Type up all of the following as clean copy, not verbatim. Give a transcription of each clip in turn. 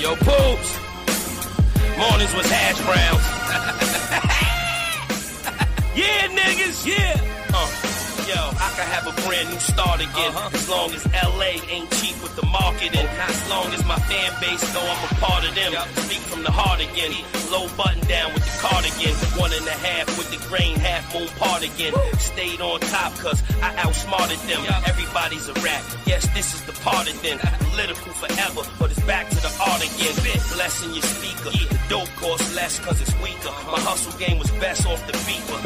Yo, Poops. Mornings was hash browns. Yeah, niggas, yeah. Yo, I can have a brand new start again. As long as LA ain't cheap with the marketing. As long as my fan base know I'm a part of them. Speak from the heart again. Low button down with the cardigan. 1.5 with the grain, half moon part again. Stayed on top cause I outsmarted them. Everybody's a rat. Yes, this is the part of them. Political forever, but it's back to the art again. Blessing your speaker. The dope costs less cause it's weaker. My hustle game was best off the beeper.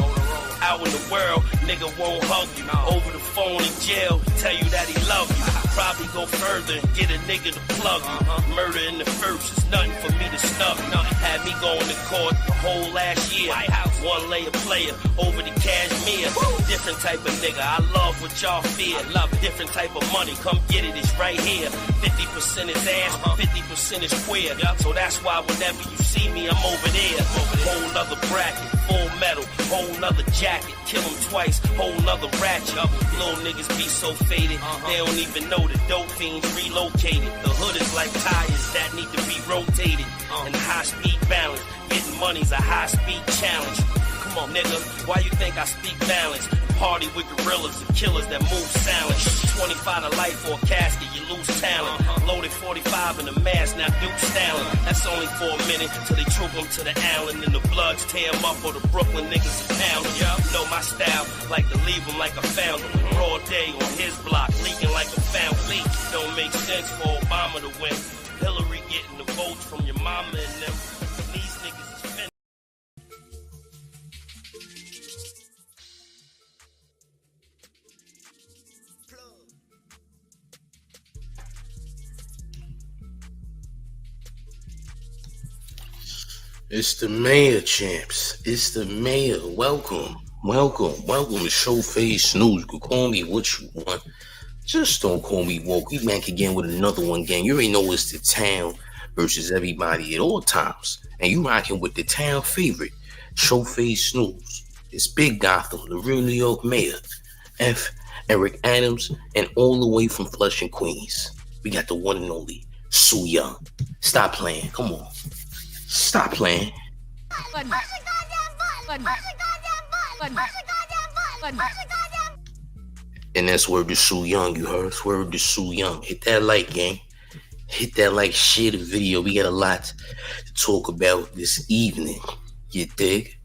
Out in the world, nigga won't hug you. Over the phone in jail, he tell you that he love you. Probably go further and get a nigga to plug you. Murder in the first is nothing for me to snub. Had me going to court the whole last year. One layer player over the cashmere. Different type of nigga, I love what y'all fear. Love different type of money, come get it, it's right here. 50% is ass, 50% is queer. So that's why whenever you see me, I'm over there. Whole nother bracket, full metal, whole nother jacket. Kill him twice, whole nother ratchet. Little niggas be so faded, they don't even know the dope fiends relocated. The hood is like tires that need to be rotated. And high speed balance, getting money's a high speed challenge. Come on, nigga, why you think I speak balance? Party with gorillas and killers that move silent. 25 to life for a casket, you lose talent. Loaded 45 in the mask, now Duke Stalin. That's only for a minute till they troop them to the island and the bloods tear them up or the Brooklyn niggas pound them. You know my style, like to leave them like I found them. Broad day on his block, leaking like a fountain leak. Don't make sense for Obama to win. Hillary getting the votes from your mama and them. These niggas is finished. It's the mayor, champs. It's the mayor. Welcome to Showface News. You can call me what you want. Just don't call me woke. We back again with another one, gang. You already know it's the town versus everybody at all times. And you rocking with the town favorite, Showface News. It's Big Gotham, the real New York mayor, Eric Adams, and all the way from Flushing, Queens. We got the one and only Sue Young. Stop playing. Come on. Stop playing. And that's word to Sue Young, you heard? It's word to Sue Young. Hit that like, gang. Hit that like, share the video. We got a lot to talk about this evening. You dig?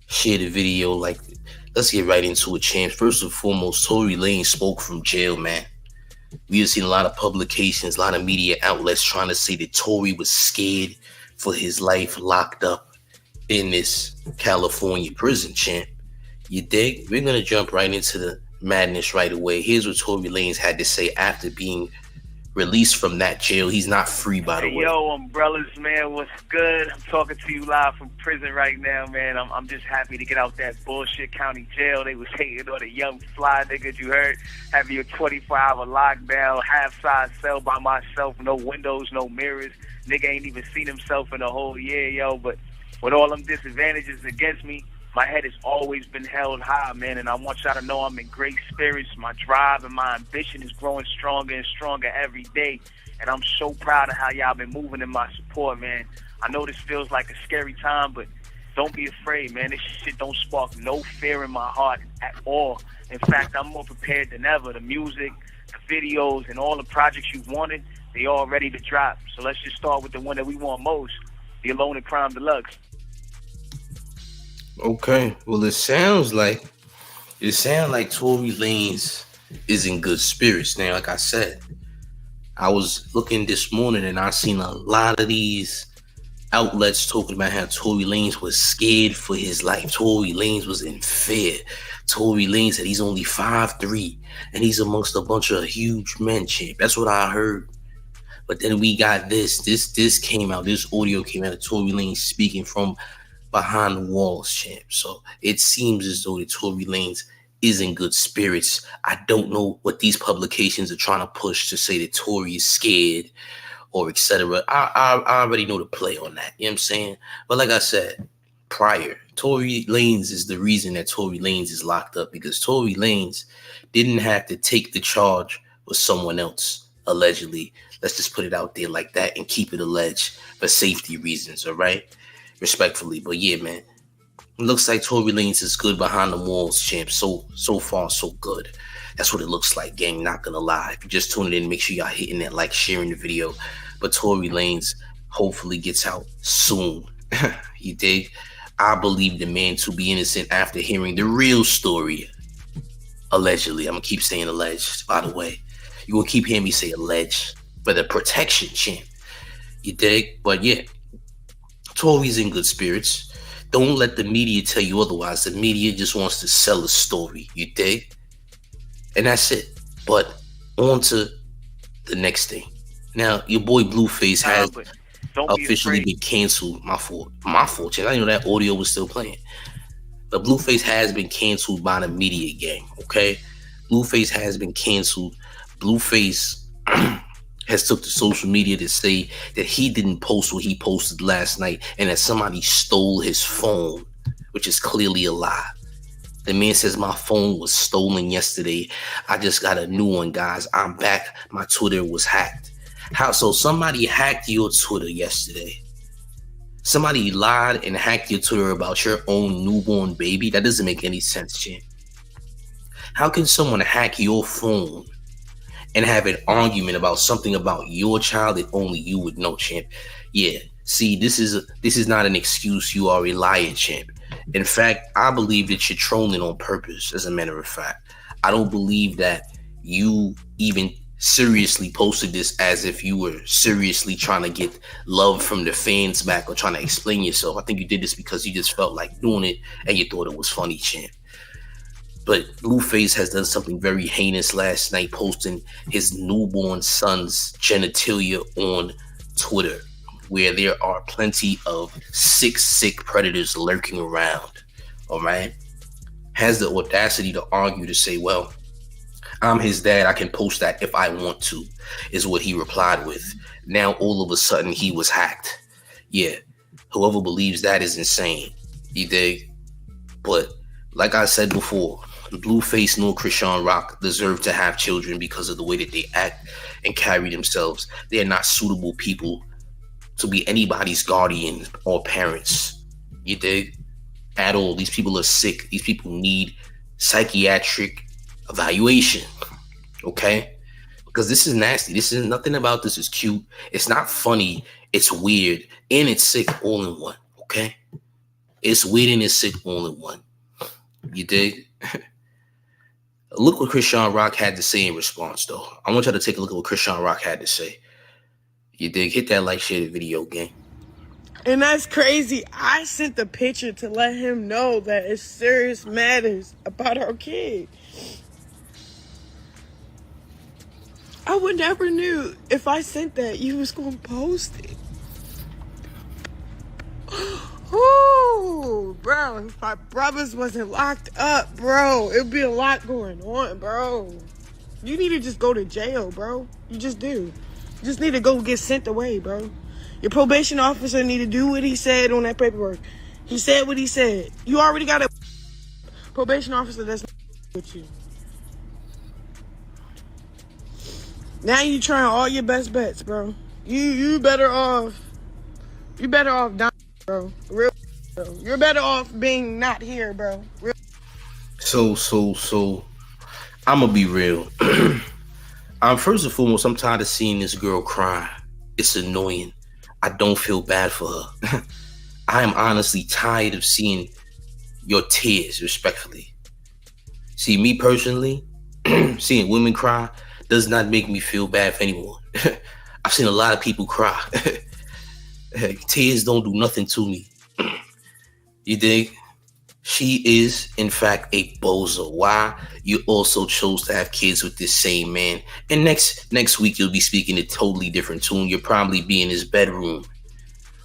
Share the video. Like, let's get right into it, champs. First and foremost, Tory Lanez spoke from jail, man. We have seen a lot of publications, a lot of media outlets trying to say that Tory was scared for his life locked up in this California prison, champ. You dig? We're going to jump right into the madness right away. Here's what Tory Lanez had to say after being released from that jail. He's not free, by the way. Yo, umbrellas, man, what's good? I'm talking to you live from prison right now, man. I'm just happy to get out that bullshit county jail. They was hating on the young fly niggas, you heard? Having your 24-hour lockdown, half-size cell by myself, no windows, no mirrors. Nigga ain't even seen himself in a whole year, yo. But with all them disadvantages against me, my head has always been held high, man. And I want y'all to know I'm in great spirits. My drive and my ambition is growing stronger and stronger every day. And I'm so proud of how y'all been moving in my support, man. I know this feels like a scary time, but don't be afraid, man. This shit don't spark no fear in my heart at all. In fact, I'm more prepared than ever. The music, the videos, and all the projects you wanted, they all ready to drop. So let's just start with the one that we want most, the Alone in Crime Deluxe. Okay, well, it sounds like Tory Lanez is in good spirits. Now, like I said, I was looking this morning and I seen a lot of these outlets talking about how Tory Lanez was scared for his life. Tory Lanez was in fear. Tory Lanez said he's only 5'3" and he's amongst a bunch of huge men, champ. That's what I heard. But then we got this came out, this audio came out of Tory Lanez speaking from behind the walls, champ. So it seems as though the Tory Lanez is in good spirits. I don't know what these publications are trying to push to say that Tory is scared or etc. I already know the play on that. You know what I'm saying? But like I said prior, Tory Lanez is the reason that Tory Lanez is locked up, because Tory Lanez didn't have to take the charge with someone else allegedly. Let's just put it out there like that and keep it alleged for safety reasons, all right? Respectfully. But yeah, man, it looks like Tory Lanez is good behind the walls, champ. So far, so good. That's what it looks like, gang. Not gonna lie. If you just tuned in, make sure y'all hitting that like, sharing the video. But Tory Lanez hopefully gets out soon. You dig? I believe the man to be innocent after hearing the real story. Allegedly. I'm gonna keep saying alleged, by the way. You will keep hearing me say alleged for the protection, champ. You dig? But yeah, Tory's in good spirits. Don't let the media tell you otherwise. The media just wants to sell a story. You dig? And that's it. But on to the next thing. Now, your boy Blueface has officially been canceled. My fault. Champ. I didn't know that audio was still playing. But Blueface has been canceled by the media gang, okay? Blueface has been canceled. Blueface has took to social media to say that he didn't post what he posted last night and that somebody stole his phone, which is clearly a lie. The man says my phone was stolen yesterday. I just got a new one, guys. I'm back. My Twitter was hacked. How? So somebody hacked your Twitter yesterday. Somebody lied and hacked your Twitter about your own newborn baby. That doesn't make any sense, champ. How can someone hack your phone and have an argument about something about your child that only you would know, champ? Yeah. See, this is not an excuse. You are a liar, champ. In fact, I believe that you're trolling on purpose, as a matter of fact. I don't believe that you even seriously posted this as if you were seriously trying to get love from the fans back or trying to explain yourself. I think you did this because you just felt like doing it and you thought it was funny, champ. But Blueface has done something very heinous last night, posting his newborn son's genitalia on Twitter, where there are plenty of sick predators lurking around, all right? Has the audacity to argue to say, well, I'm his dad, I can post that if I want to, is what he replied with. Now, all of a sudden, he was hacked. Yeah, whoever believes that is insane, you dig? But like I said before, Blueface nor Chrisean Rock deserve to have children because of the way that they act and carry themselves. They are not suitable people to be anybody's guardian or parents. You dig? At all. These people are sick. These people need psychiatric evaluation. Okay? Because this is nasty. This is nothing about this is cute. It's not funny. It's weird. And it's sick all in one. Okay? It's weird and it's sick all in one. You dig? Look what Chrisean Rock had to say in response, though. I want y'all to take a look at what Chrisean Rock had to say. You dig? Hit that like, share the video, gang. And that's crazy. I sent the picture to let him know that it's serious matters about our kid. I would never knew if I sent that you was going to post it. Ooh, bro, if my brothers wasn't locked up, bro, it'd be a lot going on, bro. You need to just go to jail, bro. You just do. You just need to go get sent away, bro. Your probation officer need to do what he said on that paperwork. He said what he said. You already got a probation officer that's not with you. Now you trying all your best bets, bro. You better off. You better off dying, bro. Real, bro. You're better off being not here, bro. Real. So, I'm gonna be real. First and foremost, I'm tired of seeing this girl cry. It's annoying. I don't feel bad for her. I am honestly tired of seeing your tears, respectfully. See, me personally, seeing women cry does not make me feel bad for anyone. I've seen a lot of people cry. Tears don't do nothing to me. You dig? She is, in fact, a bozo. Why? You also chose to have kids with this same man. And next week, you'll be speaking a totally different tune. You'll probably be in his bedroom.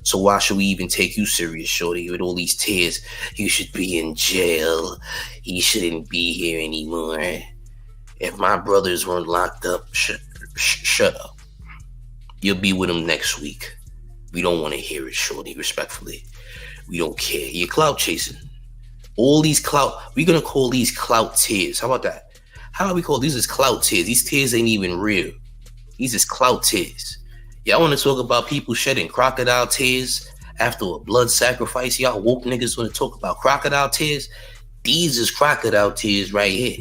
So why should we even take you serious, shorty, with all these tears? You should be in jail. He shouldn't be here anymore. If my brothers weren't locked up, shut up. You'll be with him next week. We don't want to hear it, shorty, respectfully. We don't care. You're clout chasing. All these we're going to call these clout tears. How about that? How about we call these as clout tears? These tears ain't even real. These is clout tears. Y'all want to talk about people shedding crocodile tears after a blood sacrifice? Y'all woke niggas want to talk about crocodile tears? These is crocodile tears right here.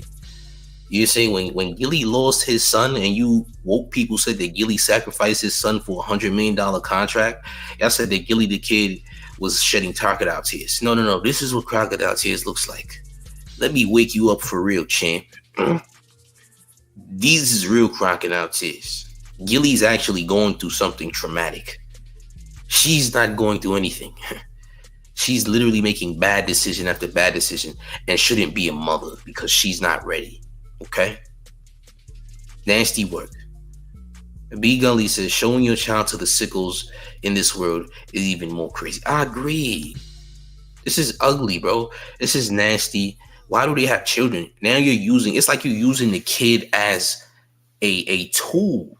You say when Gilly lost his son and you woke people said that Gilly sacrificed his son for $100 million contract, y'all said that Gilly the kid was shedding crocodile tears. No. This is what crocodile tears looks like. Let me wake you up for real, champ. These is real crocodile tears. Gilly's actually going through something traumatic. She's not going through anything. She's literally making bad decision after bad decision and shouldn't be a mother because she's not ready. Okay? Nasty work. B Gully says, showing your child to the sickles in this world is even more crazy. I agree. This is ugly, bro. This is nasty. Why do they have children? Now it's like you're using the kid as a tool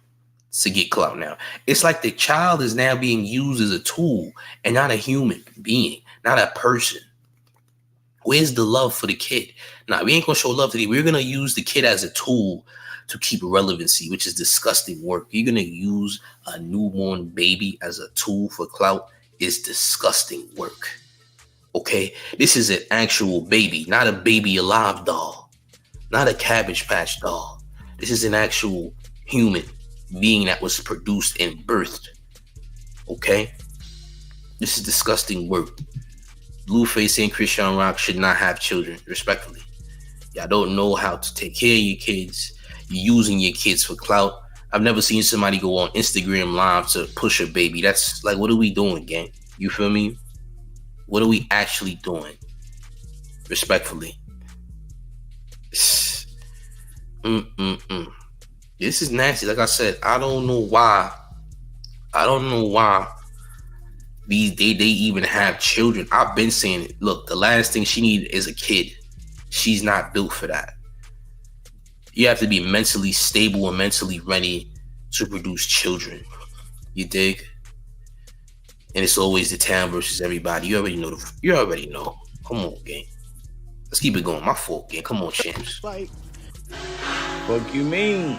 to get clout now. It's like the child is now being used as a tool and not a human being, not a person. Where's the love for the kid? Nah, we ain't gonna show love to the kid. We're gonna use the kid as a tool to keep relevancy, which is disgusting work. You're gonna use a newborn baby as a tool for clout. It's disgusting work. Okay, this is an actual baby, not a baby alive doll, not a Cabbage Patch doll. This is an actual human being that was produced and birthed. Okay, this is disgusting work. Blueface and Chrisean Rock should not have children, respectfully. Y'all don't know how to take care of your kids. You're using your kids for clout. I've never seen somebody go on Instagram Live to push a baby. That's like, what are we doing, gang? You feel me? What are we actually doing? Respectfully. This is nasty. Like I said, I don't know why they even have children. I've been saying it. Look, the last thing she needs is a kid. She's not built for that. You have to be mentally stable and mentally ready to produce children. You dig? And it's always the town versus everybody. You already know. Come on, gang. Let's keep it going. My fault, gang. Come on, champs. Like, Fuck you mean?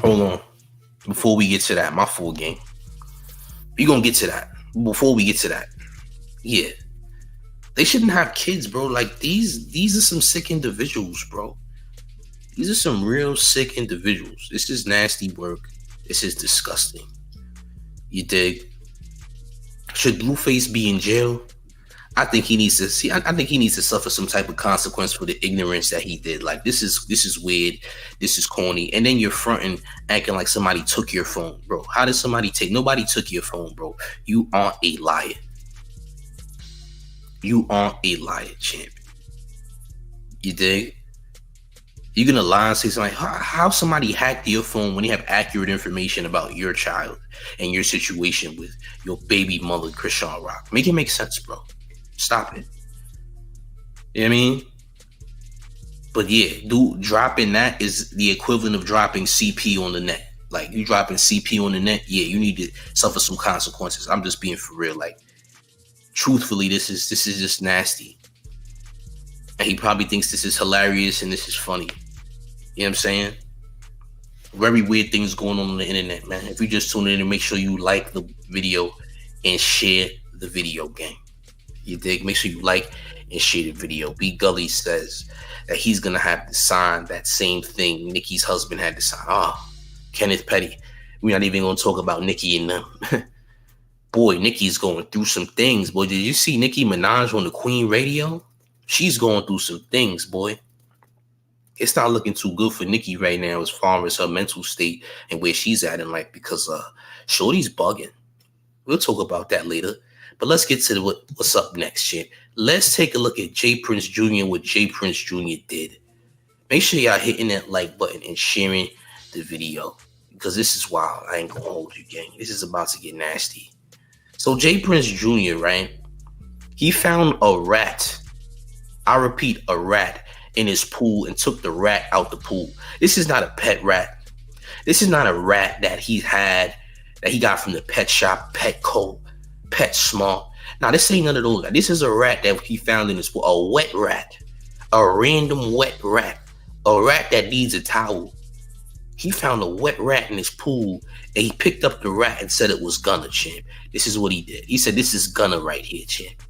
Hold on. Before we get to that, my fault, gang. We gonna get to that. Before we get to that, yeah. They shouldn't have kids, bro. Like, these are some sick individuals, bro. These are some real sick individuals. This is nasty work. This is disgusting. You dig? Should Blueface be in jail? I think he needs to I think he needs to suffer some type of consequence for the ignorance that he did. Like, this is weird. This is corny. And then you're fronting, acting like somebody took your phone, bro. How did somebody nobody took your phone, bro. You aren't a liar. You aren't a liar, champ. You dig? You're gonna lie and say something like, how somebody hacked your phone when you have accurate information about your child and your situation with your baby mother, Chrisean Rock. Make it make sense, bro. Stop it. You know what I mean? But yeah, dropping that is the equivalent of dropping CP on the net. Like, you dropping CP on the net, yeah, you need to suffer some consequences. I'm just being for real. Like, truthfully, this is just nasty. And he probably thinks this is hilarious and this is funny. You know what I'm saying? Very weird things going on the internet, man. If you just tune in, and make sure you like the video and share the video, gang. You dig? Make sure you like and share the video. B Gully says that he's gonna have to sign that same thing Nicki's husband had to sign. Kenneth Petty. We're not even gonna talk about Nicki and them. Boy, Nicki's going through some things. Boy, did you see Nicki Minaj on the Queen radio? She's going through some things, boy. It's not looking too good for Nicki right now as far as her mental state and where she's at in life, because Shorty's bugging. We'll talk about that later. But let's get to what's up next, champ. Let's take a look at J. Prince Jr. What J. Prince Jr. did. Make sure y'all hitting that like button and sharing the video, because this is wild. I ain't gonna hold you, gang. This is about to get nasty. So J. Prince Jr., right? He found a rat. I repeat, a rat in his pool and took the rat out the pool. This is not a pet rat. This is not a rat that he got from the pet shop, Petco, PetSmart. Now, this ain't none of those. This is a rat that he found in his pool. A wet rat. A random wet rat. A rat that needs a towel. He found a wet rat in his pool, and he picked up the rat and said it was Gunner, champ. This is what he did. He said, this is Gunner right here, champ.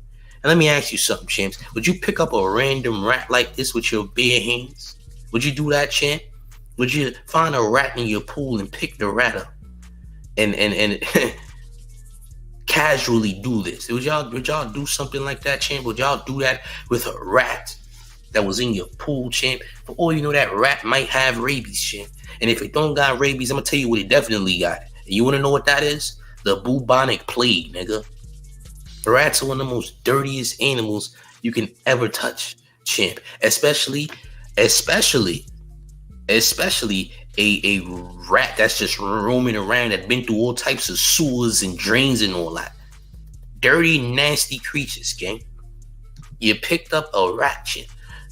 And let me ask you something, champs. Would you pick up a random rat like this with your bare hands? Would you do that, champ? Would you find a rat in your pool and pick the rat up and casually do this? Would y'all do something like that, champ? Would y'all do that with a rat that was in your pool, champ? For all you know, that rat might have rabies, champ. And if it don't got rabies, I'm gonna tell you what it definitely got. And you wanna know what that is? The bubonic plague, nigga. Rats are one of the most dirtiest animals you can ever touch, champ. Especially a rat that's just roaming around, that been through all types of sewers and drains and all that. Dirty, nasty creatures, gang. You picked up a rat, champ.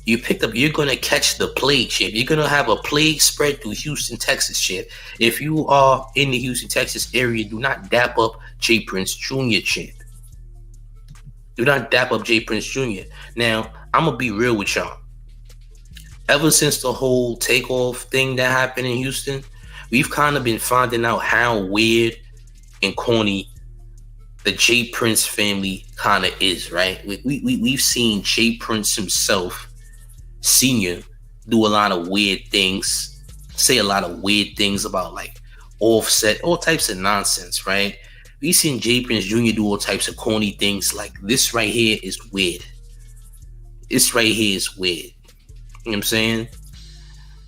You're gonna catch the plague, champ. You're gonna have a plague spread through Houston, Texas, champ. If you are in the Houston, Texas area, do not dap up J. Prince Jr., champ. Do not dap up J. Prince Jr. Now, I'm gonna be real with y'all. Ever since the whole takeoff thing that happened in Houston, we've kind of been finding out how weird and corny the J. Prince family kind of is, right? We've seen J. Prince himself, Senior, do a lot of weird things, say a lot of weird things about like Offset, all types of nonsense, right? We've seen J. Prince Jr. do all types of corny things. Like this right here is weird. This right here is weird. You know what I'm saying?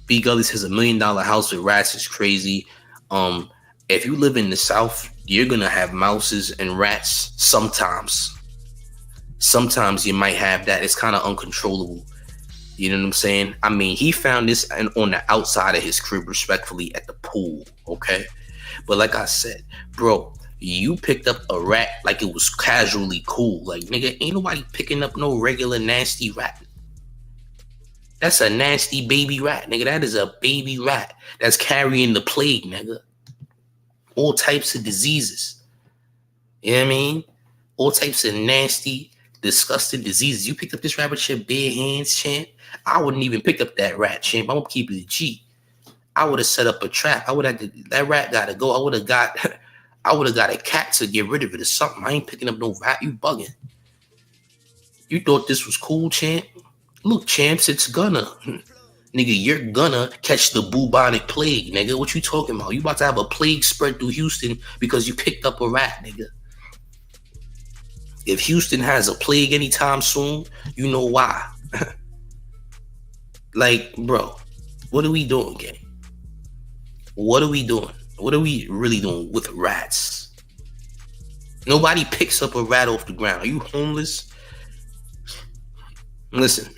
B Gully says $1 million house with rats is crazy. If you live in the South, you're gonna have mouses and rats sometimes. Sometimes you might have that. It's kind of uncontrollable. You know what I'm saying? I mean, he found this on the outside of his crib, respectfully, at the pool, okay? But like I said, bro, you picked up a rat like it was casually cool. Like, nigga, ain't nobody picking up no regular nasty rat. That's a nasty baby rat, nigga. That is a baby rat that's carrying the plague, nigga. All types of diseases. You know what I mean? All types of nasty, disgusting diseases. You picked up this rat with your bare hands, champ. I wouldn't even pick up that rat, champ. I'm gonna keep it a G. I would have set up a trap. That rat gotta go. I would have got a cat to get rid of it or something. I ain't picking up no rat. You bugging. You thought this was cool, champ? Look, champs, it's gonna. Nigga, you're gonna catch the bubonic plague, nigga. What you talking about? You about to have a plague spread through Houston because you picked up a rat, nigga. If Houston has a plague anytime soon, you know why. Like, bro, what are we doing, gang? What are we doing? What are we really doing with rats? Nobody picks up a rat off the ground. Are you homeless? Listen,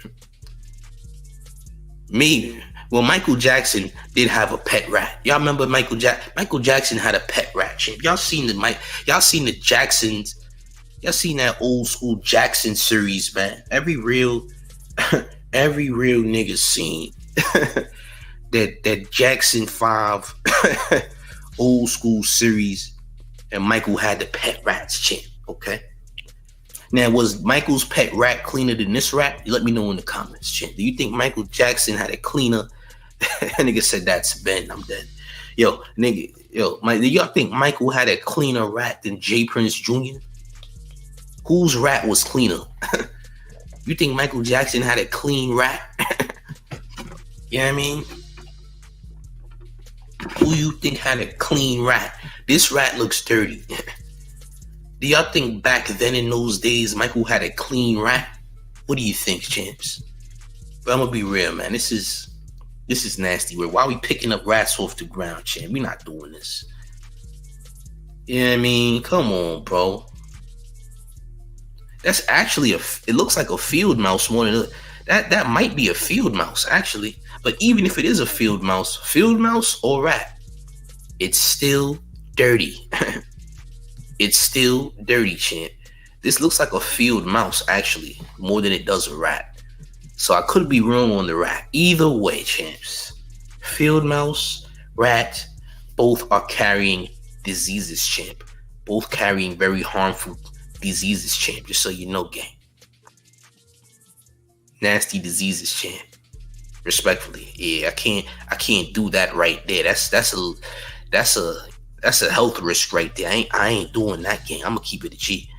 Michael Jackson did have a pet rat. Y'all remember Michael Jackson had a pet rat, champ. Y'all seen the Jacksons. Y'all seen that old school Jackson series, man. Every real nigga seen that Jackson 5 old school series, and Michael had the pet rats, champ. Okay. Now, was Michael's pet rat cleaner than this rat? Let me know in the comments, champ. Do you think Michael Jackson had a cleaner? That nigga said that's Ben. I'm dead. Yo, nigga, do y'all think Michael had a cleaner rat than J. Prince Jr.? Whose rat was cleaner? You think Michael Jackson had a clean rat? You know what I mean? Who you think had a clean rat? This rat looks dirty. Do y'all think back then in those days Michael had a clean rat? What do you think, champs? But I'm gonna be real, man. This is nasty. Why are we picking up rats off the ground, champ? We're not doing this. You know what I mean? Come on, bro. That's actually it looks like a field mouse more than that might be a field mouse, actually. But even if it is a field mouse or rat, it's still dirty. It's still dirty, champ. This looks like a field mouse, actually, more than it does a rat. So I could be wrong on the rat. Either way, champs. Field mouse, rat, both are carrying diseases, champ. Both carrying very harmful diseases, champ. Just so you know, gang. Nasty diseases, champ. Respectfully, yeah, I can't do that right there. That's a health risk right there. I ain't doing that, gang. I'm gonna keep it a G.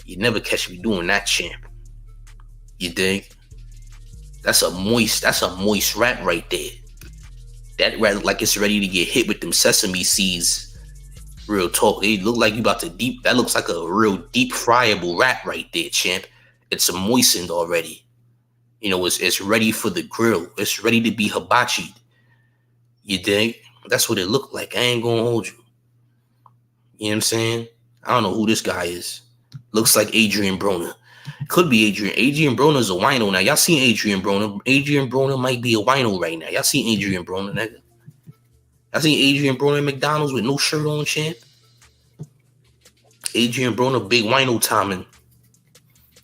You never catch me doing that, champ. You dig? That's a moist rat right there. That rat look like it's ready to get hit with them sesame seeds. Real talk. They look like you about to deep. That looks like a real deep friable rat right there, champ. It's moistened already. You know, it's ready for the grill. It's ready to be hibachied. You dig? That's what it looked like. I ain't gonna hold you. You know what I'm saying? I don't know who this guy is. Looks like Adrian Broner. Could be Adrian. Adrian Broner's a wino now. Y'all seen Adrian Broner. Adrian Broner might be a wino right now. Y'all seen Adrian Broner, nigga. Y'all seen Adrian Broner at McDonald's with no shirt on, champ? Adrian Broner, big wino timing.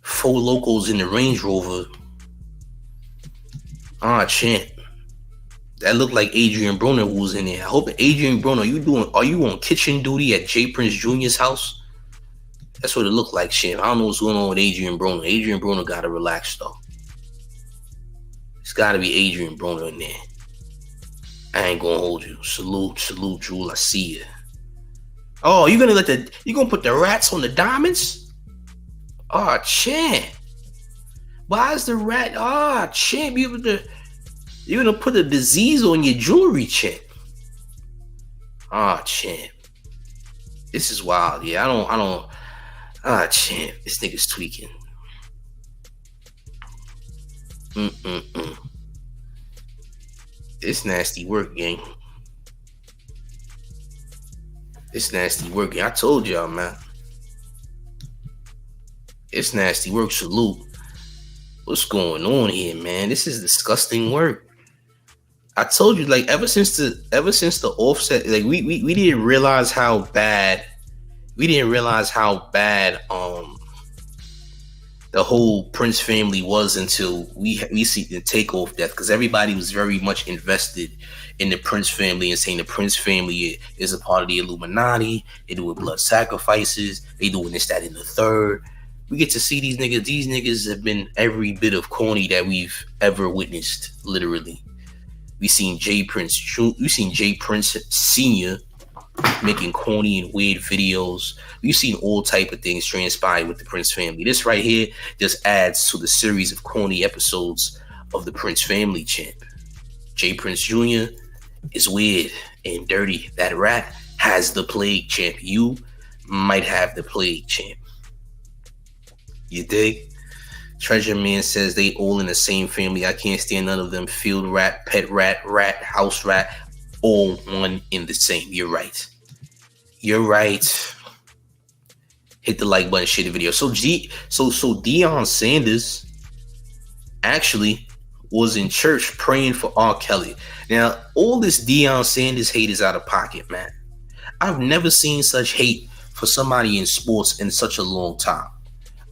4 locals in the Range Rover. Champ. That looked like Adrian Broner who was in there. I hope Adrian Broner, are you on kitchen duty at J. Prince Jr.'s house? That's what it looked like, champ. I don't know what's going on with Adrian Broner. Adrian Broner gotta relax though. It's gotta be Adrian Broner in there. I ain't gonna hold you. Salute, Jewel. I see you. Oh, you gonna put the rats on the diamonds? Oh, champ. Why is the rat? Oh, champ, you're gonna put a disease on your jewelry, champ. Oh, champ. This is wild. Yeah, I don't. Champ, this nigga's tweaking. It's nasty work, gang. It's nasty work, gang. I told y'all, man. It's nasty work. Salute. What's going on here, man? This is disgusting work. I told you, like, ever since the offset, like, we didn't realize how bad. We didn't realize how bad the whole Prince family was until we see the takeoff death, because everybody was very much invested in the Prince family and saying the Prince family is a part of the Illuminati. They doing blood sacrifices. They doing this, that, and the third. We get to see these niggas. These niggas have been every bit of corny that we've ever witnessed, literally. We seen J. Prince Sr. making corny and weird videos. We've seen all type of things transpire with the Prince family. This right here just adds to the series of corny episodes of the Prince family, champ. J. Prince Jr. is weird and dirty. That rat has the plague, champ. You might have the plague, champ. You dig? Treasure Man says they all in the same family. I can't stand none of them. Field rat, pet rat, house rat, all one in the same. You're right. You're right. Hit the like button, share the video. So Deion Sanders actually was in church praying for R. Kelly. Now, all this Deion Sanders hate is out of pocket, man. I've never seen such hate for somebody in sports in such a long time.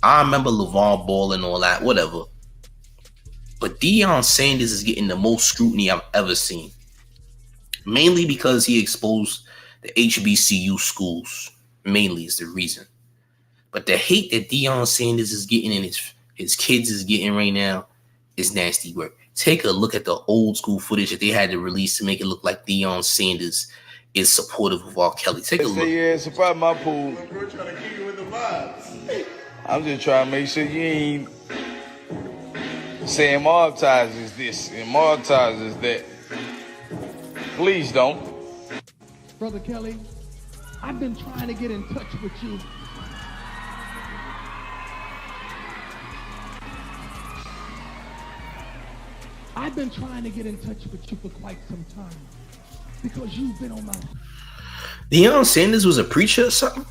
I remember LeVar Ball and all that, whatever. But Deion Sanders is getting the most scrutiny I've ever seen. Mainly because he exposed the HBCU schools. Mainly is the reason. But the hate that Deion Sanders is getting and his kids is getting right now is nasty work. Take a look at the old school footage that they had to release to make it look like Deion Sanders is supportive of R. Kelly. Take a look. Yeah, it's about my pool. I'm just trying to make sure you ain't saying Martize is this and Martize is that. Please don't. Brother Kelly, I've been trying to get in touch with you. I've been trying to get in touch with you for quite some time because you've been on my... Deion Sanders was a preacher or something?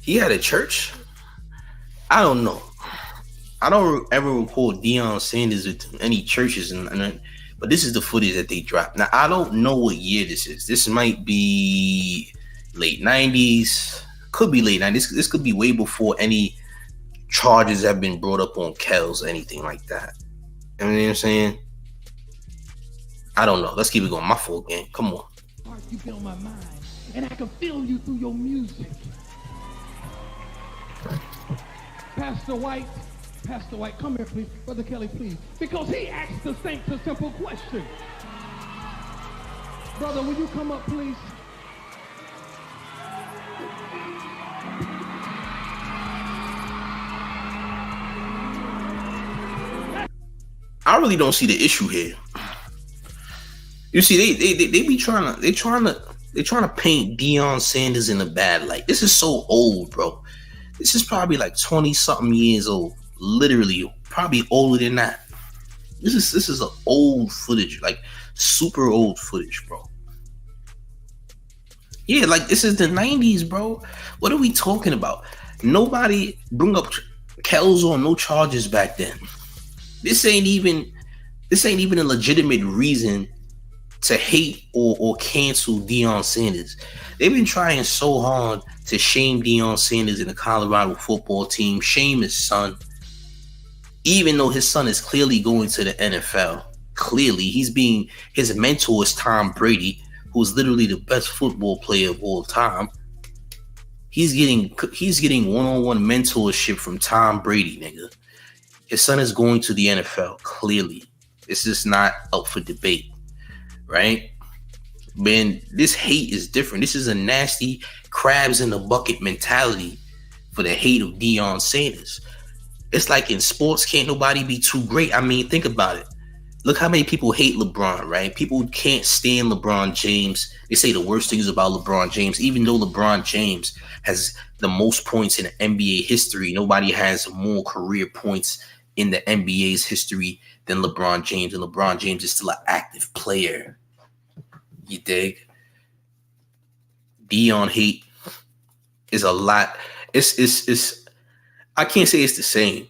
He had a church? I don't know. I don't ever recall Deion Sanders with any churches, but this is the footage that they dropped. Now, I don't know what year this is. This might be late 90s. Could be late 90s. This could be way before any charges have been brought up on Kells or anything like that. You know what I'm saying? I don't know. Let's keep it going. My fault, gang. Come on. You've been on my mind, and I can feel you through your music. Pastor White, Pastor White, come here, please. Brother Kelly, please. Because he asked the saints a simple question. Brother, will you come up, please? I really don't see the issue here. You see, they trying to paint Deion Sanders in a bad light. This is so old, bro. This is probably like 20-something years old. Literally, probably older than that. This is an old footage, like super old footage, bro. Yeah, like this is the 90s, bro. What are we talking about? Nobody bring up Kells on no charges back then. This ain't even a legitimate reason to hate or cancel Deion Sanders. They've been trying so hard to shame Deion Sanders in the Colorado football team, shame his son, even though his son is clearly going to the NFL. Clearly, his mentor is Tom Brady, who's literally the best football player of all time. He's getting one-on-one mentorship from Tom Brady, nigga. His son is going to the NFL, clearly. It's just not up for debate, right? Man, this hate is different. This is a nasty crabs in the bucket mentality for the hate of Deion Sanders. It's like in sports, can't nobody be too great. I mean, think about it. Look how many people hate LeBron, right? People can't stand LeBron James. They say the worst things about LeBron James, even though LeBron James has the most points in NBA history. Nobody has more career points in the NBA's history than LeBron James, and LeBron James is still an active player. You dig? Deion hate is a lot. It's I can't say it's the same.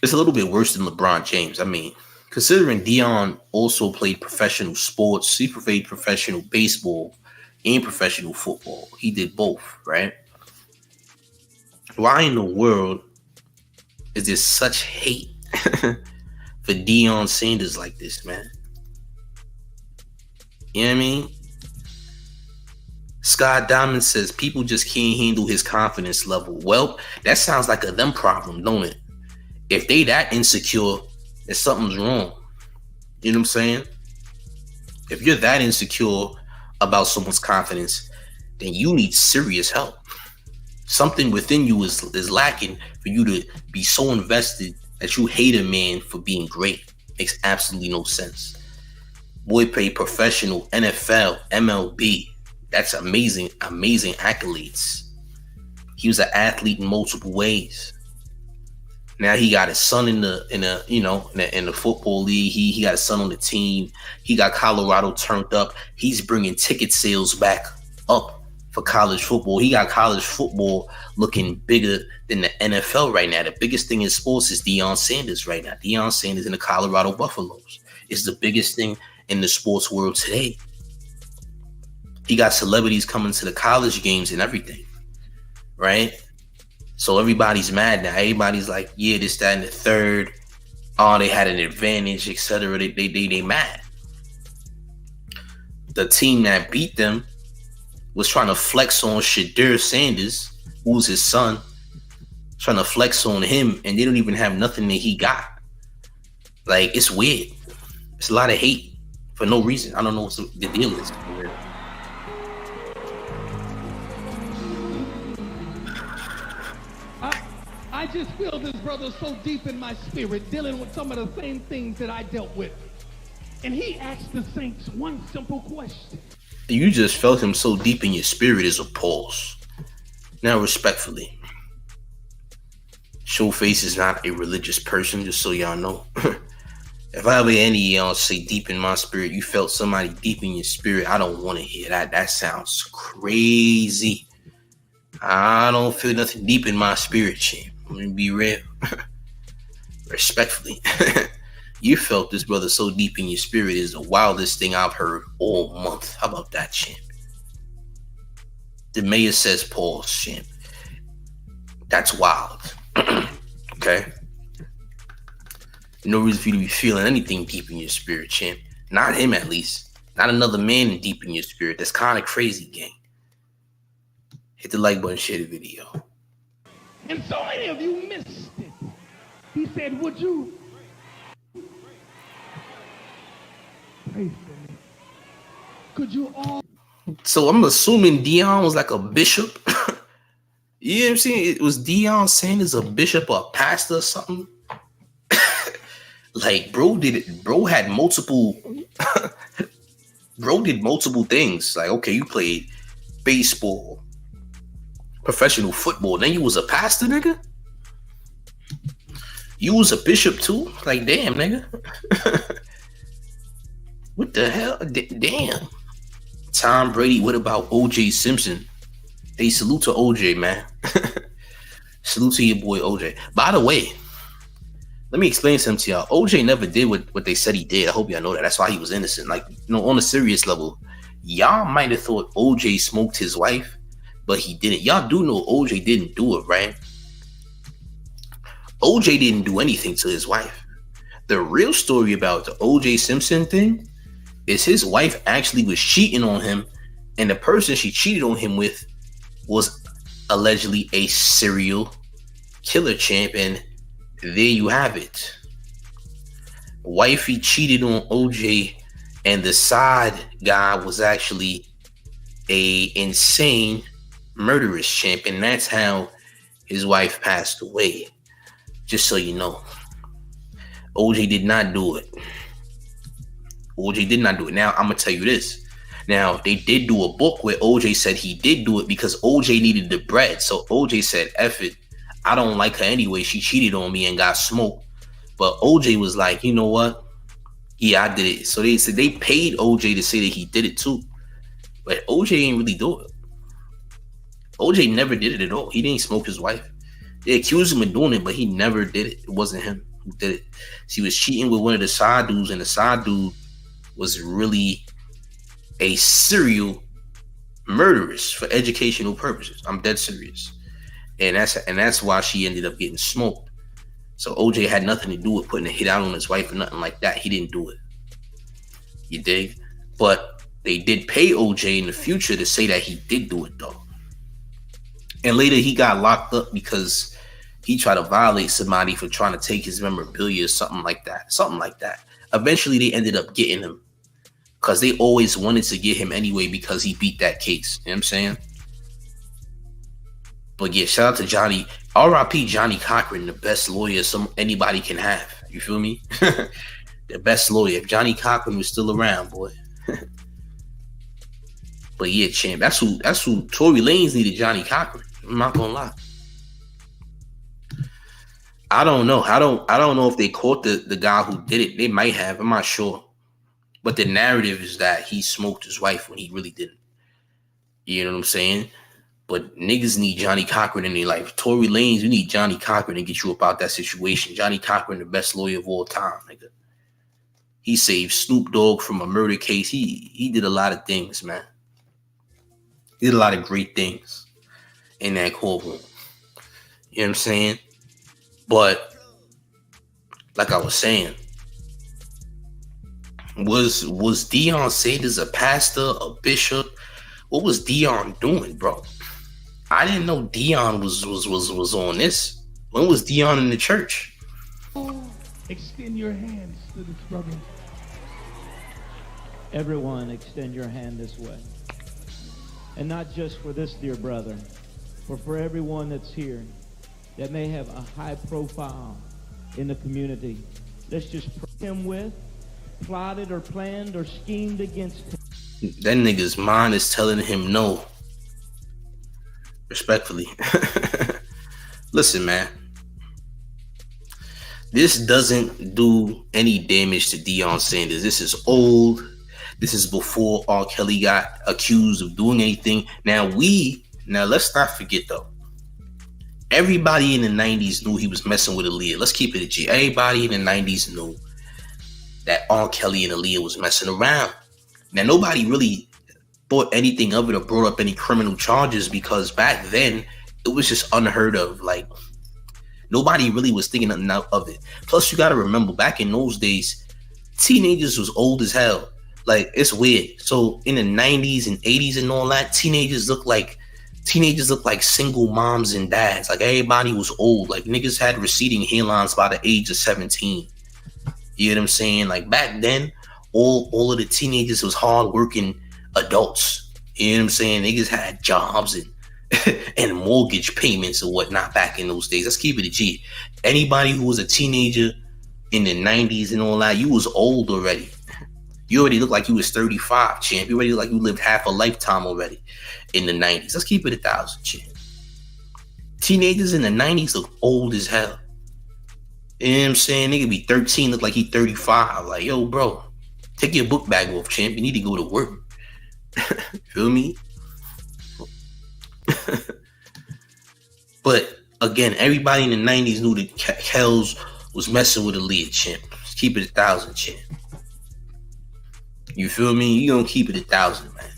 It's a little bit worse than LeBron James. I mean, considering Deion also played professional sports, he played professional baseball and professional football. He did both, right? Why in the world is there such hate for Deion Sanders like this, man? You know what I mean? Scott Diamond says people just can't handle his confidence level. Well, that sounds like a them problem, don't it? If they that insecure, then something's wrong. You know what I'm saying? If you're that insecure about someone's confidence, then you need serious help. Something within you is lacking for you to be so invested that you hate a man for being great. Makes absolutely no sense. Boy played professional, NFL, MLB. That's amazing accolades. He was an athlete in multiple ways. Now he got his son in the football league. He got his son on the team. He got Colorado turned up. He's bringing ticket sales back up for college football. He got college football looking bigger than the NFL right now. The biggest thing in sports is Deion Sanders right now. Deion Sanders in the Colorado Buffaloes is the biggest thing in the sports world today. He got celebrities coming to the college games and everything, right? So everybody's mad now. Everybody's like, yeah, this, that, and the third. Oh, they had an advantage, etc. They mad. The team that beat them was trying to flex on Shadur Sanders, who's his son, trying to flex on him, and they don't even have nothing that he got. Like, it's weird. It's a lot of hate for no reason. I don't know what the deal is. I just feel this brother so deep in my spirit, dealing with some of the same things that I dealt with. And he asked the saints one simple question. You just felt him so deep in your spirit is a pause. Now, respectfully, Showface is not a religious person, just so y'all know. If I ever any of y'all say deep in my spirit, you felt somebody deep in your spirit, I don't want to hear that. That sounds crazy. I don't feel nothing deep in my spirit, champ. Let me be real. Respectfully. You felt this brother so deep in your spirit is the wildest thing I've heard all month. How about that, champ? The mayor says pause, champ. That's wild. Okay? No reason for you to be feeling anything deep in your spirit, champ. Not him, at least. Not another man deep in your spirit. That's kind of crazy, gang. Hit the like button, share the video. And so many of you missed it. He said, would you pray for me? Could you all? So I'm assuming Deion was like a bishop. You know what I'm saying? It was Deion Sanders a bishop or a pastor or something? Like, bro had multiple bro did multiple things. Like, okay, you played baseball, professional football, then you was a pastor, nigga? You was a bishop too? Like, damn, nigga. What the hell? Damn. Tom Brady, what about OJ Simpson? Hey, salute to OJ, man. Salute to your boy OJ. By the way, let me explain something to y'all. OJ never did what they said he did. I hope y'all know that. That's why he was innocent. Like, you know, on a serious level, y'all might have thought OJ smoked his wife, but he didn't. Y'all do know OJ didn't do it, right? OJ didn't do anything to his wife. The real story about the OJ Simpson thing is his wife actually was cheating on him, and the person she cheated on him with was allegedly a serial killer champ, and there you have it. Wifey cheated on OJ, and the side guy was actually a insane murderous champ, and that's how his wife passed away. Just so you know, OJ did not do it. OJ did not do it. Now, I'm going to tell you this. Now, they did do a book where OJ said he did do it because OJ needed the bread. So OJ said, F it. I don't like her anyway. She cheated on me and got smoked. But OJ was like, you know what? Yeah, I did it. So they said they paid OJ to say that he did it too. But OJ ain't really do it. OJ never did it at all. He didn't smoke his wife. They accused him of doing it, but he never did it. It wasn't him who did it. She was cheating with one of the side dudes, and the side dude was really a serial murderess for educational purposes. I'm dead serious. And that's why she ended up getting smoked. So OJ had nothing to do with putting a hit out on his wife or nothing like that. He didn't do it. You dig? But they did pay OJ in the future to say that he did do it though. And later he got locked up because he tried to violate somebody for trying to take his memorabilia or something like that. Something like that. Eventually they ended up getting him because they always wanted to get him anyway because he beat that case. You know what I'm saying? But yeah, shout out to Johnny. R.I.P. Johnny Cochran, the best lawyer anybody can have. You feel me? The best lawyer. If Johnny Cochran was still around, boy. But yeah, champ. That's who Tory Lanez needed, Johnny Cochran. I'm not gonna lie. I don't know. I don't know if they caught the guy who did it. They might have. I'm not sure. But the narrative is that he smoked his wife when he really didn't. You know what I'm saying? But niggas need Johnny Cochran in their life. Tory Lanez, you need Johnny Cochran to get you up out that situation. Johnny Cochran, the best lawyer of all time, nigga. He saved Snoop Dogg from a murder case. He did a lot of things, man. He did a lot of great things in that courtroom. You know what I'm saying? But like I was saying, was Deion Sanders a pastor, a bishop? What was Deion doing, bro? I didn't know Deion was on this. When was Deion in the church? Extend your hands to this brother. Everyone extend your hand this way. And not just for this dear brother, but for everyone that's here that may have a high profile in the community. Let's just pray him with, plotted or planned or schemed against him. That nigga's mind is telling him no. Respectfully. Listen, man. This doesn't do any damage to Deion Sanders. This is old. This is before R. Kelly got accused of doing anything. Now let's not forget though. Everybody in the 90s knew he was messing with Aaliyah. Let's keep it a G. Everybody in the 90s knew that R. Kelly and Aaliyah was messing around. Now, nobody really thought anything of it or brought up any criminal charges because back then, it was just unheard of. Like, nobody really was thinking nothing of it. Plus, you got to remember, back in those days, teenagers was old as hell. Like, it's weird. So, in the 90s and 80s and all that, teenagers look like Teenagers look like single moms and dads. Like everybody was old. Like niggas had receding hairlines by the age of 17. You know what I'm saying? Like back then, all of the teenagers was hardworking adults. You know what I'm saying? Niggas had jobs and and mortgage payments or whatnot back in those days. Let's keep it a G. Anybody who was a teenager in the 90s and all that, you was old already. You already look like you was 35, champ. You already look like you lived half a lifetime already in the 90s. Let's keep it 1,000, champ. Teenagers in the 90s look old as hell. You know what I'm saying? Nigga be 13, look like he 35. Like, yo, bro, take your book bag off, champ. You need to go to work. Feel me? But again, everybody in the 90s knew that Kells was messing with Aaliyah, champ. Let's keep it 1,000, champ. You feel me? You gonna keep it 1,000, man.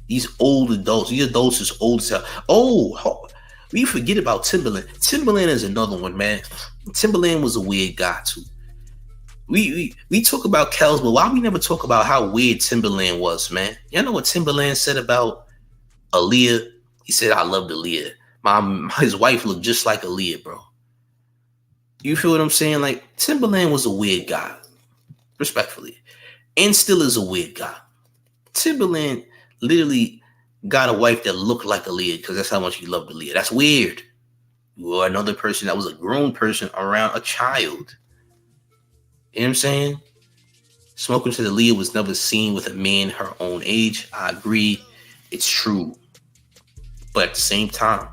These old adults, these adults is old as hell. Oh, we forget about Timberland. Timberland is another one, man. Timberland was a weird guy too. We talk about Kells, but why we never talk about how weird Timberland was, man? Y'all know what Timberland said about Aaliyah? He said, I loved Aaliyah. His wife looked just like Aaliyah, bro. You feel what I'm saying? Like, Timberland was a weird guy, respectfully, and still is a weird guy. Timberland literally got a wife that looked like Aaliyah because that's how much he loved Aaliyah. That's weird. You are another person that was a grown person around a child. You know what I'm saying? Smoking to Aaliyah was never seen with a man her own age. I agree. It's true. But at the same time,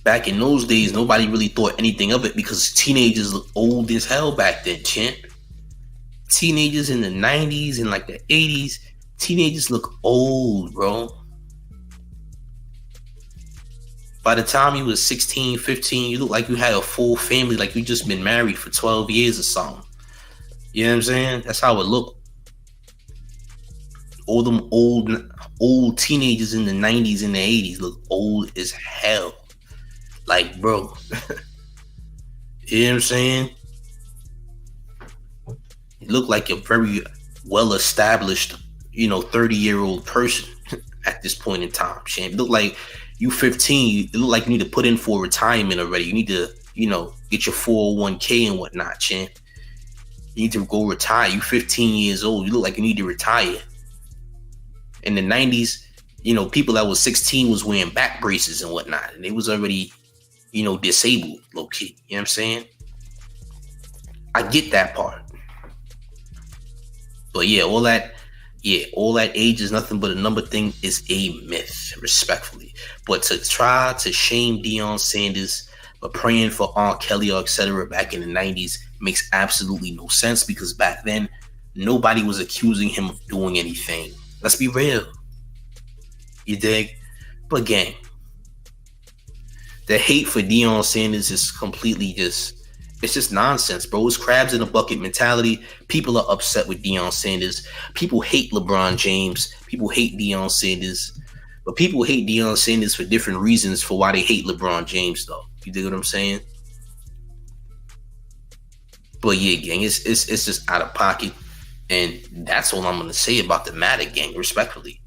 back in those days, nobody really thought anything of it because teenagers looked old as hell back then, champ. Teenagers in the 90s and like the 80s, teenagers look old, bro. By the time you was 16, 15, you look like you had a full family, like you just been married for 12 years or something. You know what I'm saying? That's how it looked. All them old teenagers in the 90s and the 80s look old as hell. Like, bro. You know what I'm saying? You look like a very well-established, 30-year-old person at this point in time, champ. You look like you 15. You look like you need to put in for retirement already. You need to, get your 401k and whatnot, champ. You need to go retire. You 15 years old. You look like you need to retire. In the 90s, people that was 16 was wearing back braces and whatnot. And they was already, disabled, low key. You know what I'm saying? I get that part. But yeah, all that age is nothing but a number thing is a myth, respectfully. But to try to shame Deion Sanders for praying for R. Kelly or etc. back in the 90s makes absolutely no sense because back then, nobody was accusing him of doing anything. Let's be real. You dig? But gang, the hate for Deion Sanders is completely it's just nonsense, bro. It's crabs in a bucket mentality. People are upset with Deion Sanders. People hate LeBron James. People hate Deion Sanders. But people hate Deion Sanders for different reasons for why they hate LeBron James, though. You dig what I'm saying? But yeah, gang, it's just out of pocket. And that's all I'm going to say about the matter, gang, respectfully.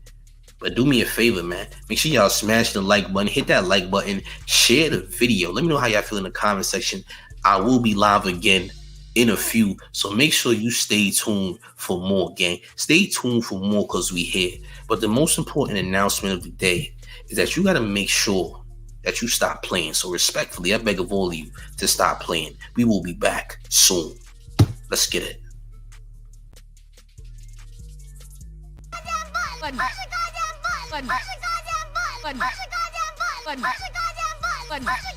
But do me a favor, man. Make sure y'all smash the like button. Hit that like button. Share the video. Let me know how y'all feel in the comment section. I will be live again in a few. So make sure you stay tuned for more, gang. Stay tuned for more because we here. But the most important announcement of the day is that you got to make sure that you stop playing. So respectfully, I beg of all of you to stop playing. We will be back soon. Let's get it. Push a goddamn button.